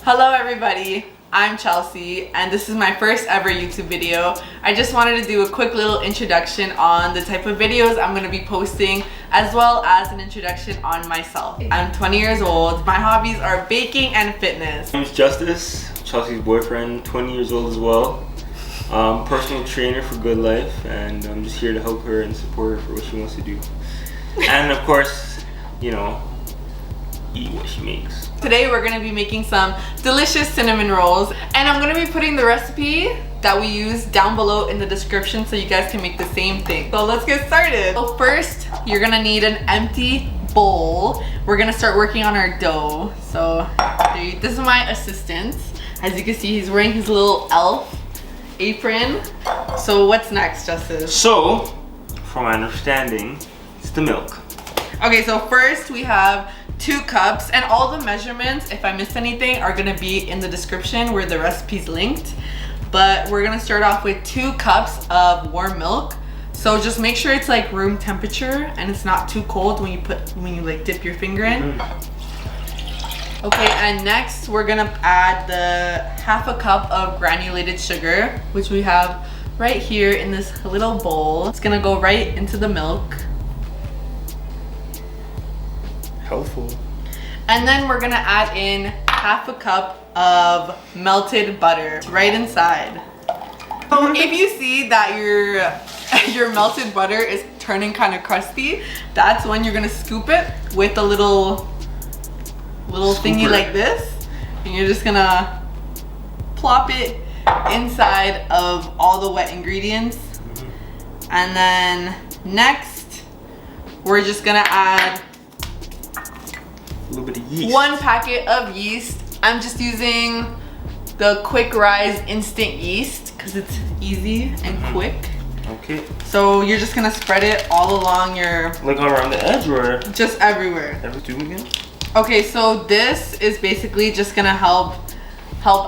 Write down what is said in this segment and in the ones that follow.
Hello everybody, I'm Chelsea and this is my first ever YouTube video. I just wanted to do a quick little introduction on the type of videos I'm going to be posting, as well as an introduction on myself. I'm 20 years old. My hobbies are baking and fitness. My name is Justice, Chelsea's boyfriend, 20 years old as well. Personal trainer for good life, and I'm just here to help her and support her for what she wants to do. And of course, you know, eat what she makes. Today we're going to be making some delicious cinnamon rolls, and I'm going to be putting the recipe that we use down below in the description so you guys can make the same thing. So let's get started. So first, you're going to need an empty bowl. We're going to start working on our dough. So this is my assistant. As you can see, he's wearing his little elf apron. So what's next, Justice? So, from my understanding, it's the milk. Okay, so first we have 2 cups, and all the measurements, if I missed anything, are gonna be in the description where the recipe's linked. But we're gonna start off with 2 cups of warm milk. So just make sure it's like room temperature and it's not too cold when you like dip your finger in. Okay, and next we're gonna add the half a cup of granulated sugar, which we have right here in this little bowl. It's gonna go right into the milk. Helpful. And then we're gonna add in half a cup of melted butter right inside. So if you see that your melted butter is turning kind of crusty, that's when you're gonna scoop it with a little thingy like this, and you're just gonna plop it inside of all the wet ingredients. And then next we're just gonna add A little bit of yeast. 1 packet of yeast. I'm just using the quick rise instant yeast because it's easy and quick. Okay. So you're just gonna spread it all along your, Like around the edge or just everywhere. every two again? Okay, so this is basically just gonna help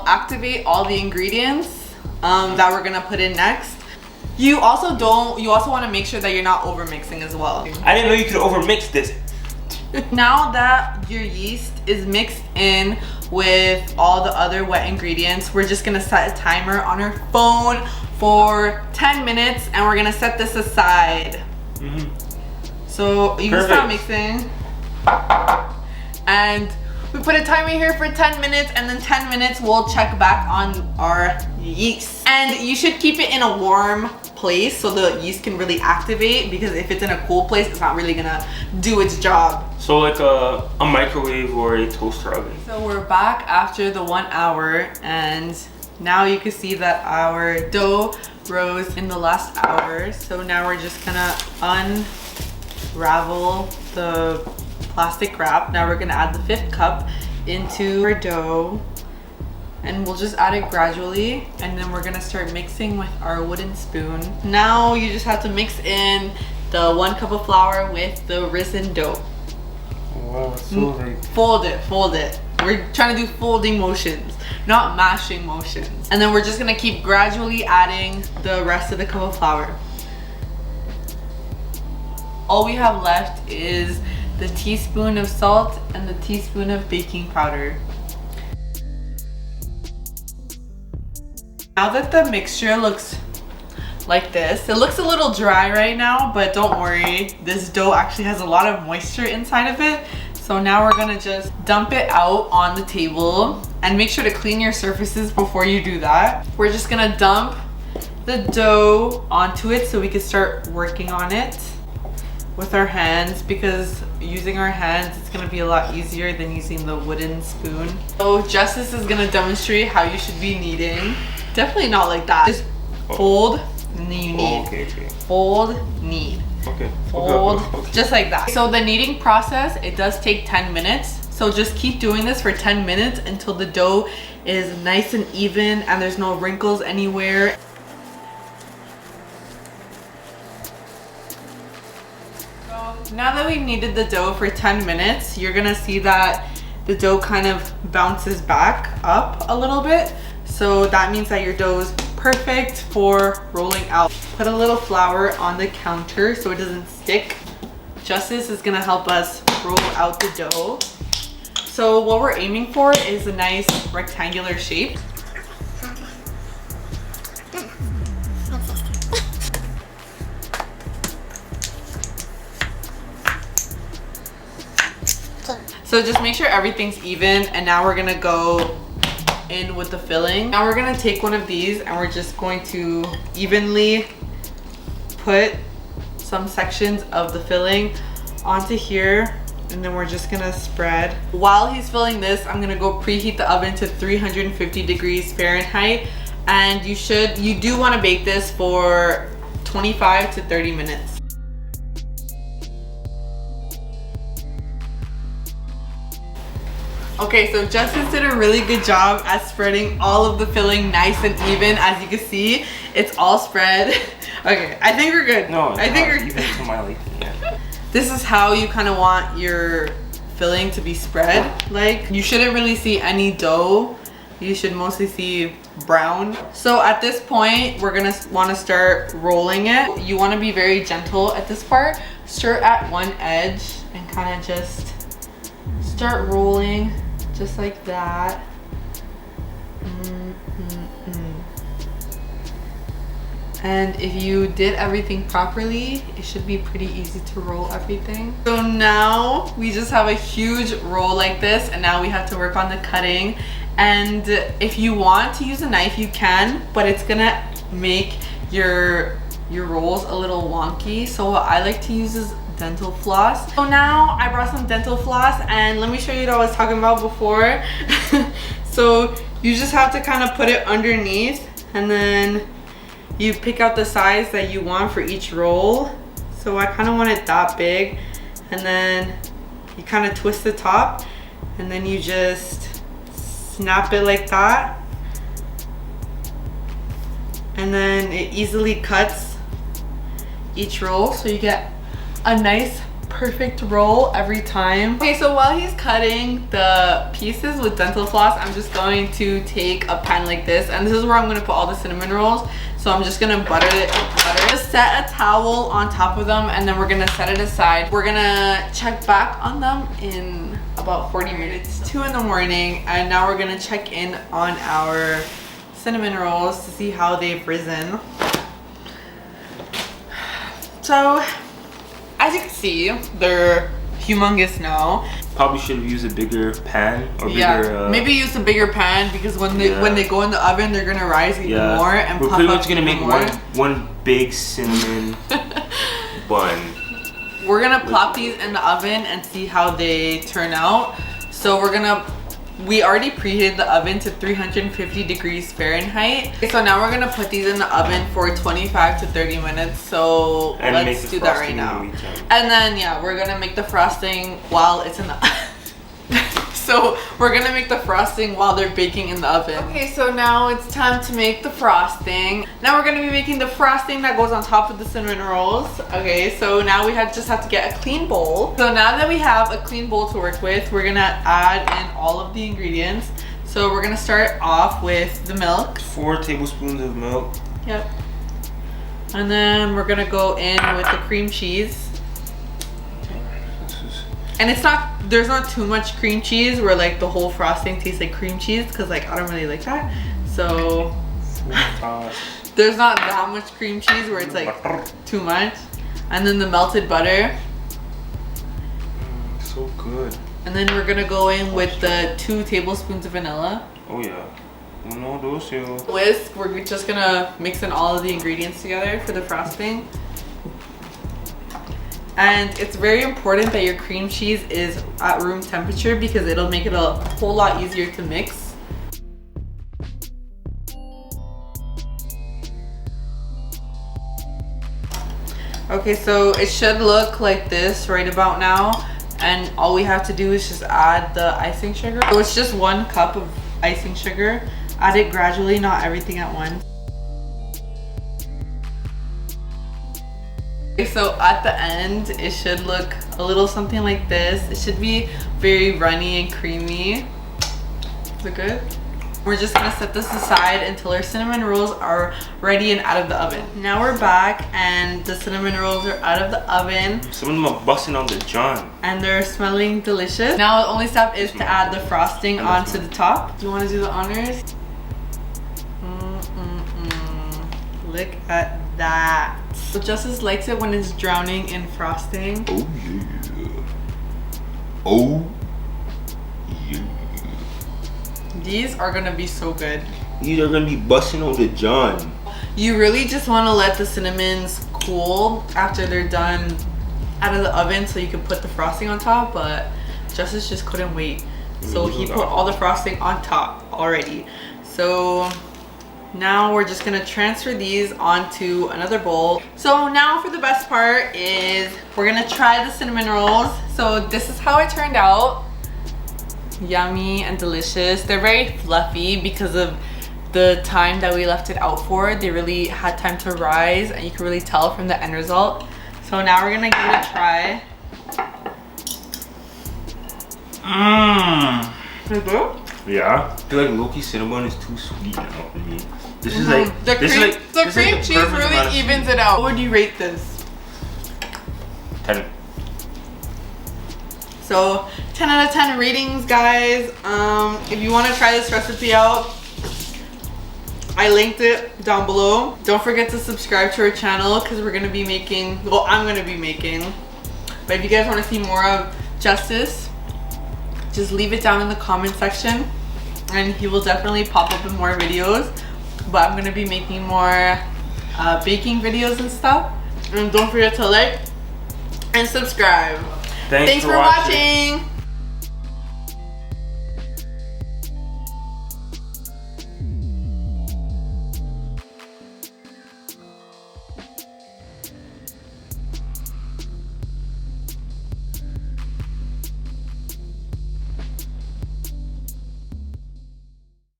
activate all the ingredients that we're gonna put in next. You also want to make sure that you're not over mixing as well. I didn't know you could overmix this. Now that your yeast is mixed in with all the other wet ingredients, we're just gonna set a timer on our phone for 10 minutes and we're gonna set this aside. So you can start mixing. And we put a timer here for 10 minutes, and then 10 minutes we'll check back on our yeast. And you should keep it in a warm place so the yeast can really activate, because if it's in a cool place, it's not really gonna do its job. So like a microwave or a toaster oven. So we're back after the 1 hour, and now you can see that our dough rose in the last hour. So now we're just gonna unravel the plastic wrap. Now we're gonna add the 5th cup into our dough, and we'll just add it gradually, and then we're gonna start mixing with our wooden spoon. Now you just have to mix in the 1 cup of flour with the risen dough. Wow, so like Fold it. We're trying to do folding motions, not mashing motions. And then we're just gonna keep gradually adding the rest of the cup of flour. All we have left is the teaspoon of salt and the teaspoon of baking powder. Now that the mixture looks like this, it looks a little dry right now, but don't worry, this dough actually has a lot of moisture inside of it. So now we're gonna just dump it out on the table, and make sure to clean your surfaces before you do that. We're just gonna dump the dough onto it so we can start working on it with our hands, because using our hands, it's gonna be a lot easier than using the wooden spoon. So Justice is gonna demonstrate how you should be kneading. Definitely not like that. Just fold and then you knead. okay. Fold, knead. Okay. Fold, just like that. So the kneading process, it does take 10 minutes. So just keep doing this for 10 minutes until the dough is nice and even and there's no wrinkles anywhere. Now that we've kneaded the dough for 10 minutes, you're gonna see that the dough kind of bounces back up a little bit. So that means that your dough is perfect for rolling out. Put a little flour on the counter so it doesn't stick. Justice is gonna help us roll out the dough. So what we're aiming for is a nice rectangular shape. So just make sure everything's even, and now we're gonna go in with the filling. Now we're gonna take one of these and we're just going to evenly put some sections of the filling onto here, and then we're just gonna spread. While he's filling this, I'm gonna go preheat the oven to 350 degrees Fahrenheit, and you do want to bake this for 25 to 30 minutes. Okay, so Justice did a really good job at spreading all of the filling nice and even. As you can see, it's all spread. Okay, I think we're good. No, I think we're even to my liking. Yeah. This is how you kind of want your filling to be spread. Like, you shouldn't really see any dough. You should mostly see brown. So at this point, we're gonna want to start rolling it. You want to be very gentle at this part. Start at one edge and kind of just start rolling. Just like that. And if you did everything properly, it should be pretty easy to roll everything. So now we just have a huge roll like this, and now we have to work on the cutting. And if you want to use a knife, you can, but it's gonna make your rolls a little wonky. So what I like to use is dental floss. So now I brought some dental floss, and let me show you what I was talking about before. So you just have to kind of put it underneath, and then you pick out the size that you want for each roll. So I kind of want it that big, and then you kind of twist the top, and then you just snap it like that, and then it easily cuts each roll, so you get a nice perfect roll every time. Okay, so while he's cutting the pieces with dental floss, I'm just going to take a pan like this, and this is where I'm going to put all the cinnamon rolls. So I'm just gonna butter it. Just set a towel on top of them, and then we're gonna set it aside. We're gonna check back on them in about 40 minutes. 2 in the morning, and now we're gonna check in on our cinnamon rolls to see how they've risen. So as you can see, they're humongous now. Probably should have used a bigger pan or bigger. Maybe use a bigger pan, because when they go in the oven, they're gonna rise even more and we're puff pretty up much gonna make more. one big cinnamon bun. We're gonna plop these in the oven and see how they turn out. So we already preheated the oven to 350 degrees Fahrenheit. Okay, so now we're gonna put these in the oven for 25 to 30 minutes. So let's do that right now. And then we're gonna make the frosting while it's in the So we're gonna make the frosting while they're baking in the oven. Okay, so now it's time to make the frosting. Now we're gonna be making the frosting that goes on top of the cinnamon rolls. Okay, so now we just have to get a clean bowl. So now that we have a clean bowl to work with, we're gonna add in all of the ingredients. So we're gonna start off with the milk. 4 tablespoons of milk. Yep. And then we're gonna go in with the cream cheese. And there's not too much cream cheese where like the whole frosting tastes like cream cheese, because like I don't really like that. So there's not that much cream cheese where it's like too much. And then the melted butter. So good. And then we're gonna go in with the 2 tablespoons of vanilla. Oh yeah. Uno, dos, Whisk. We're just gonna mix in all of the ingredients together for the frosting. And it's very important that your cream cheese is at room temperature, because it'll make it a whole lot easier to mix. Okay, so it should look like this right about now. And all we have to do is just add the icing sugar. So it's just 1 cup of icing sugar. Add it gradually, not everything at once. So at the end, it should look a little something like this. It should be very runny and creamy. Is it good? We're just gonna set this aside until our cinnamon rolls are ready and out of the oven. Now we're back and the cinnamon rolls are out of the oven. Some of them are busting on the john. And they're smelling delicious. Now the only step is to add the frosting onto the top. You wanna do the honors? Look at that. So Justice likes it when it's drowning in frosting. Oh yeah. Oh yeah. These are gonna be so good. These are gonna be busting on the john. You really just wanna let the cinnamons cool after they're done out of the oven so you can put the frosting on top, but Justice just couldn't wait. So he put all the frosting on top already. So now we're just gonna transfer these onto another bowl. So now for the best part is we're gonna try the cinnamon rolls. So this is how it turned out. Yummy and delicious. They're very fluffy because of the time that we left it out for. They really had time to rise and you can really tell from the end result. So now we're gonna give it a try. Mmm. Is it good? Yeah. I feel like Loki cinnamon is too sweet now for me. This is like the cream cheese really evens it out. What would you rate this? 10. So 10 out of 10 ratings, guys. If you want to try this recipe out, I linked it down below. Don't forget to subscribe to our channel because we're gonna be making, well, I'm gonna be making. But if you guys want to see more of Justice, just leave it down in the comment section and he will definitely pop up in more videos. But I'm gonna be making more baking videos and stuff. And don't forget to like and subscribe. Thanks for watching.